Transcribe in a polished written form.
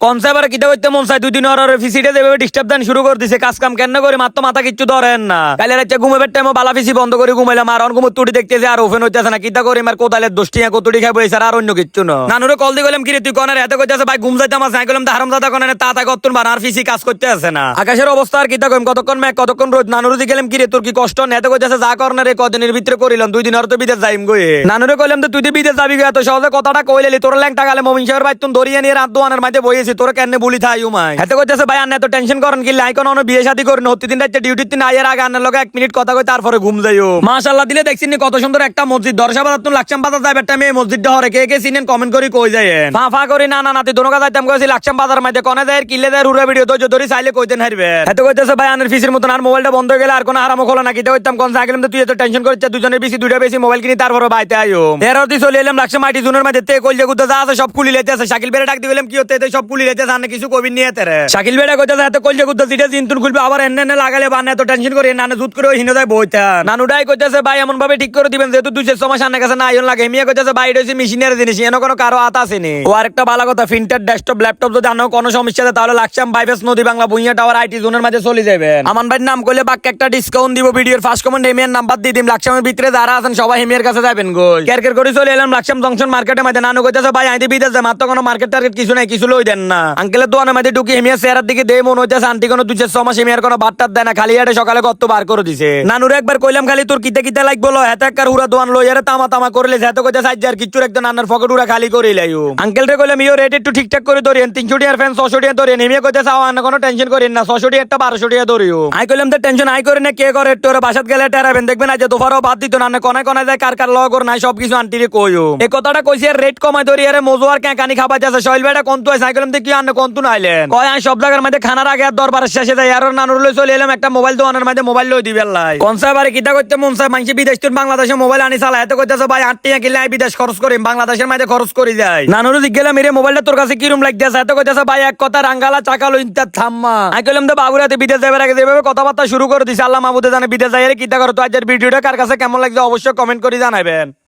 Concept কিটা করতে মন চাই 2 দিন আর ফিসিটে যেভাবে ডিস্টার্ব দেন শুরু করে দিছে কাজ কাম কেন করে মাত্র মাথা কিচ্ছু ধরেন না কালে রাতে ঘুমাবার টাইমে বালা ফিসি বন্ধ করে ঘুমাইলাম আর অন ঘুমো তুড়ি দেখতেছে আর ওপেন হইতেছে না কিটা করে আমার কোতালের দোষ্টিয়া কতটি খাইবো এছাড়া আর অন্য কিচ্ছু না নানুরে কল দিয়ে গেলাম কি রে তুই কোন এত কইতেছে ভাই ঘুম যাইতাম আছে গেলাম হারামজাদা কোন তা তা কতন বার আর ফিসি কাজ করতে আছে না আকাশের অবস্থা আর কিটা কইম কতক্ষণ মেঘ কতক্ষণ রোদ নানুরে দিয়ে গেলাম কি রে তোর কি কষ্ট না এত কইতেছে যা কর না রে কদিনের ভিতরে করিলাম 2 দিন আর তো বিদেশ যাইম গো নানুরে কইলাম তো তুই তো বিদেশ যাবি গো এত সহজে কথাটা কইলেলি তোর ল্যাংটা গালে মমিন সাহেবের ভাই তুই দরিয়া নিয়ে রাত দোয়ানের মাঝে বইয়েছি তোর কেন বলি থাই উমাই এত কইতেছে ভাই আন্না এত টেনশন করেন কি লাই কোন বিয়ে শাদী করেন হতে দিন রাতে ডিউটি দিন আয়ের আগে আন্নার লগে 1 মিনিট কথা কই তারপরে ঘুম যাইও মাশাআল্লাহ দিলে দেখছিস নি কত সুন্দর একটা মসজিদ দর্শাবাদ তুই লাকসাম বাজার যাবে একটা মেয়ে মসজিদটা হরে কে কে চিনেন কমেন্ট করি কই যায়েন ফা ফা করি না না নাতি দোনোকা যাইতাম কইছি লাকসাম বাজার মাঝে কোনে যায় কিলে যায় রুরা ভিডিও তো ধরি চাইলে কইতেন হারবে এত কইতেছে ভাই আনের ফিসের মতন আর মোবাইলটা বন্ধ হয়ে গেলে আর কোন হারামো খোলা না কিতে কইতাম কোন সাইকেলম তুই এত টেনশন করছিস দুজনের বেশি দুইটা বেশি মোবাইল কিনি তারপরে বাইতে আইও এরতি চলে এলাম লাকসাম আইটি জুনের মাঝে তে কইলে গুদা যা আছে সব খুলি লইতেছে শাকিল বেরে ডাক দিলাম কি হতে সব খুলি লইতেছে আনে কিছু কবি নিয়ে তেরে শাকিল বেরে কইতেছে এত কইলে গুদা জিটা জিনতুন খুলবে আবার এন্নে লাগালে বানে এত টেনশন করে নানে জুত করে হিনো যায় বইতা নানুডাই কইতেছে ভাই এমন ভাবে ঠিক করে দিবেন যেহেতু 200 মাস আনে কাছে না আইন লাগে মিয়া কইতেছে ভাই এটা হইছে মেশিনের জিনিস এনো কোনো কারো আতা আছে নি ও আরেকটা ভালো কথা প্রিন্টার ডেস্কটপ ল্যাপটপ যদি আনো কোনো সমস্যা আছে তাহলে লাকসাম বাইবেস নদী বাংলা বুইয়া টাওয়ার আইটি জোনের মাঝে চলে যাবেন আমান ভাইয়ের নাম কইলে বাক্য একটা ডিসকাউন্ট দিব ভিডিওর ফার্স্ট কমেন্ট এমিয়ার নাম্বার দিয়ে দিম লাকসামের ভিতরে যারা আছেন সবাই এমিয়ার কাছে যাবেন গো কেরকের করে চলে এলাম লাকসাম জংশন মার্কেটের মধ্যে নানু কইতেছে ভাই আইতে বিদেশ যায় মাত্র কোনো মার্কেট টার্গেট কিছু নাই কিছু লই দেন না আঙ্কেলের দোকানের মধ্যে ঢুকি এমিয়ার চেহারার দিকে দেই মন হইতেছে আন্টি কোনো 200 মাস এমিয়ার কোনো বাট্টার দেয় না খালি আটে সকালে কত বার করে দিছে নানুরে একবার কইলাম খালি তোর কিতে কিতে লাগবো লো এত একবার হুরা দোয়ান লই আরে তামা তামা করলে যেত কইতেছে আজ আর কিচ্ছু একদম নানার পকেট উড়া খালি করে লাইও আঙ্কেল রে কইলাম ইও রেট একটু ঠিকঠাক করে ধরেন 300 টাকার ফ্যান 600 টাকা ধরেন এমিয়া কইতেছে আও না কোনো টেনশন করেন না 600 টাকা একটা 1200 টাকা ধরিও আই কইলাম তো টেনশন আই করে না কে করে তোর বাসাত গেলে টেরাবেন দেখবেন আজ দোফারও বাদ দিত না কোনায় কোনায় যায় কার কার লগর নাই সবকিছু আন্টিরে কইও এই কথাটা কইছি আর রেট কমাই ধরি আরে মজু আর কানি খাবা যাচ্ছে শৈল ভাইটা কোনতু আছে আই কইলাম কি আন্নে কোনতু নাইলেন কয় আই সব জায়গার মধ্যে খানার আগে আর দরবারের শেষে যায় আর নানুর লই চলে এলাম একটা মোবাইল দোকানের মধ্যে মোবাইল লই দিবেন লাই কনসাবারে কিটা করতে মন চায় মানসি বিদেশ তুই বাংলাদেশে মোবাইল আনি চালা এত কইতেছে ভাই 8 টাকা কিলে আই বিদেশ খরচ করি বাংলাদেশের মধ্যে খরচ করি যায় নানুর জিজ্ঞেলাম এর মোবাইলটা তোর কাছে কি রুম লাগতেছে এত কইতেছে ভাই এক কথা রাঙ্গালা চাকা লই ইনতা থাম্মা আই কইলাম তো বাবুরাতে বিদেশ যাবার আগে যেভাবে কথাবার্তা শুরু করে দিছে আল্লাহ মাহবুদে জানে বিদেশ যাই কিটা করো তো আজের ভিডিওটা কার কাছে কেমন লাগছে অবশ্যই কমেন্ট করে জানাবেন।